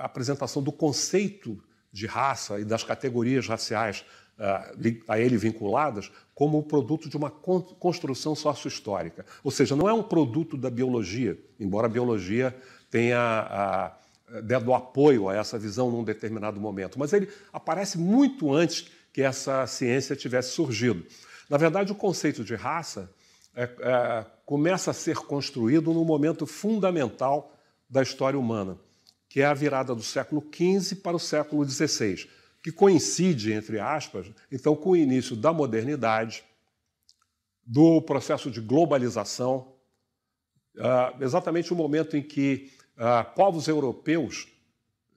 a apresentação do conceito de raça e das categorias raciais a ele vinculadas como o produto de uma construção sócio-histórica. Ou seja, não é um produto da biologia, embora a biologia tenha dado apoio a essa visão num determinado momento, mas ele aparece muito antes que essa ciência tivesse surgido. Na verdade, o conceito de raça começa a ser construído num momento fundamental da história humana, que é a virada do século XV para o século XVI, que coincide, entre aspas, então, com o início da modernidade, do processo de globalização, exatamente o momento em que povos europeus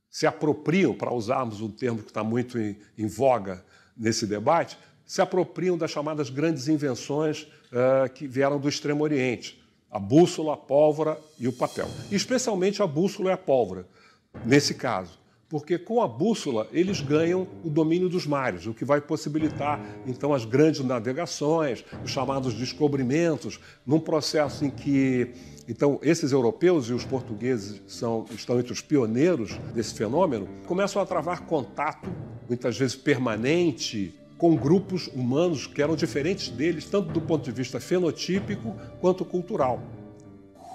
se apropriam, para usarmos um termo que está muito em voga nesse debate, se apropriam das chamadas grandes invenções que vieram do Extremo Oriente, a bússola, a pólvora e o papel. E especialmente a bússola e a pólvora, nesse caso, porque com a bússola eles ganham o domínio dos mares, o que vai possibilitar então as grandes navegações, os chamados descobrimentos, num processo em que então esses europeus e os portugueses estão entre os pioneiros desse fenômeno, começam a travar contato, muitas vezes permanente, com grupos humanos que eram diferentes deles, tanto do ponto de vista fenotípico quanto cultural.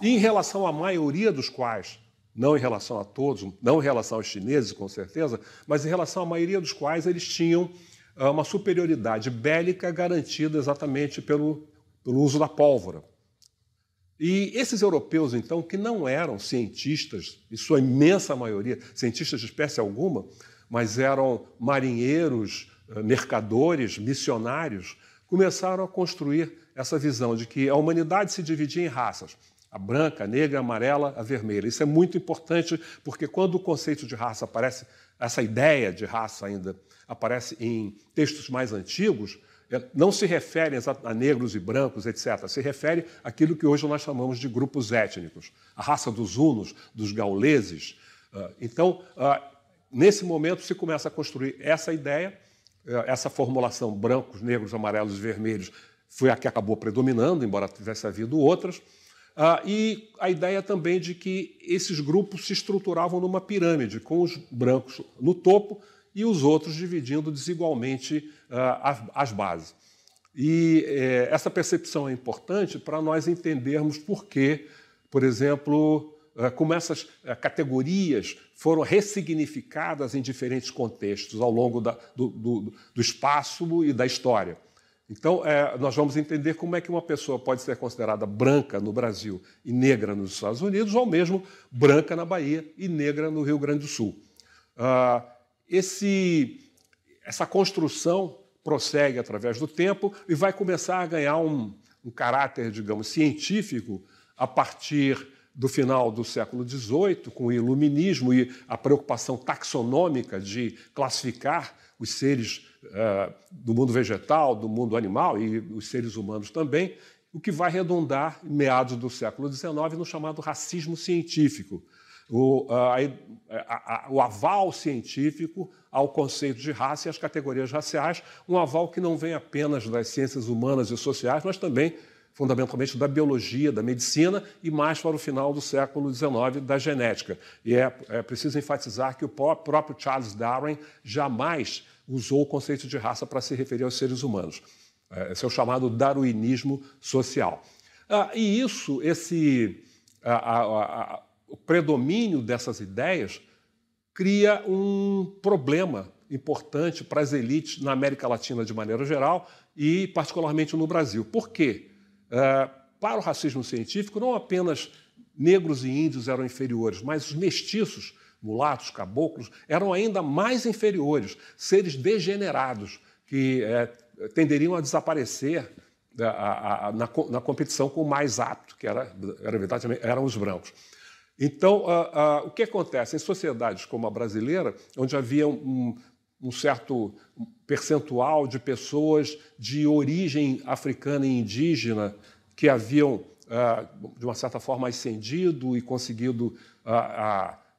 E em relação à maioria dos quais, não em relação a todos, não em relação aos chineses, com certeza, mas em relação à maioria dos quais eles tinham uma superioridade bélica garantida exatamente pelo uso da pólvora. E esses europeus, então, que não eram cientistas, em sua imensa maioria, cientistas de espécie alguma, mas eram marinheiros, mercadores, missionários, começaram a construir essa visão de que a humanidade se dividia em raças. A branca, a negra, a amarela, a vermelha. Isso é muito importante porque quando o conceito de raça aparece, essa ideia de raça ainda aparece em textos mais antigos, não se refere a negros e brancos, etc. Se refere àquilo que hoje nós chamamos de grupos étnicos. A raça dos hunos, dos gauleses. Então, nesse momento se começa a construir essa ideia, essa formulação brancos, negros, amarelos e vermelhos foi a que acabou predominando, embora tivesse havido outras. E a ideia também de que esses grupos se estruturavam numa pirâmide, com os brancos no topo e os outros dividindo desigualmente as bases. E essa percepção é importante para nós entendermos por que, por exemplo, como essas categorias foram ressignificadas em diferentes contextos ao longo do espaço e da história. Então, nós vamos entender como é que uma pessoa pode ser considerada branca no Brasil e negra nos Estados Unidos, ou mesmo branca na Bahia e negra no Rio Grande do Sul. Essa construção prossegue através do tempo e vai começar a ganhar um caráter, digamos, científico a partir do final do século XVIII, com o iluminismo e a preocupação taxonômica de classificar os seres do mundo vegetal, do mundo animal e os seres humanos também, o que vai redundar, em meados do século XIX, no chamado racismo científico, o aval científico ao conceito de raça e às categorias raciais, um aval que não vem apenas das ciências humanas e sociais, mas também, fundamentalmente, da biologia, da medicina e, mais para o final do século XIX, da genética. E é preciso enfatizar que o próprio Charles Darwin jamais usou o conceito de raça para se referir aos seres humanos. Esse é o chamado darwinismo social. E isso, o predomínio dessas ideias cria um problema importante para as elites na América Latina de maneira geral e particularmente no Brasil. Por quê? Para o racismo científico, não apenas negros e índios eram inferiores, mas os mestiços, mulatos, caboclos, eram ainda mais inferiores, seres degenerados que tenderiam a desaparecer na competição com o mais apto, que eram os brancos. Então, o que acontece? Em sociedades como a brasileira, onde havia um certo percentual de pessoas de origem africana e indígena que haviam, de uma certa forma, ascendido e conseguido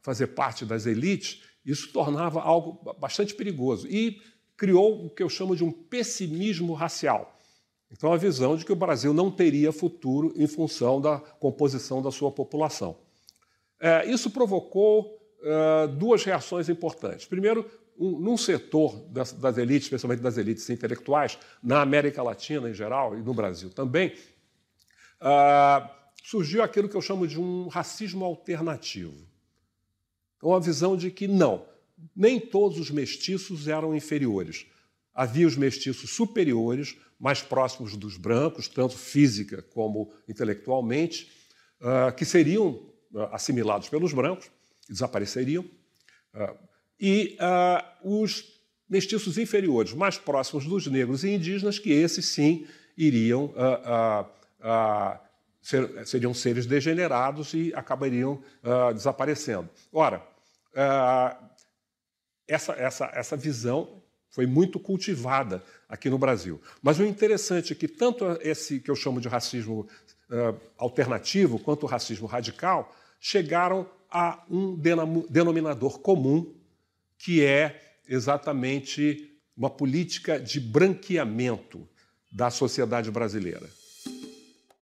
fazer parte das elites, isso tornava algo bastante perigoso e criou o que eu chamo de um pessimismo racial. Então, a visão de que o Brasil não teria futuro em função da composição da sua população. Isso provocou duas reações importantes. Primeiro, num setor das elites, especialmente das elites intelectuais, na América Latina em geral e no Brasil também, surgiu aquilo que eu chamo de um racismo alternativo. Então, a visão de que não, nem todos os mestiços eram inferiores. Havia os mestiços superiores, mais próximos dos brancos, tanto física como intelectualmente, que seriam assimilados pelos brancos, desapareceriam, e os mestiços inferiores, mais próximos dos negros e indígenas, que esses sim iriam seriam seres degenerados e acabariam desaparecendo. Ora, essa visão foi muito cultivada aqui no Brasil. Mas o interessante é que tanto esse que eu chamo de racismo alternativo quanto o racismo radical chegaram a um denominador comum, que é exatamente uma política de branqueamento da sociedade brasileira.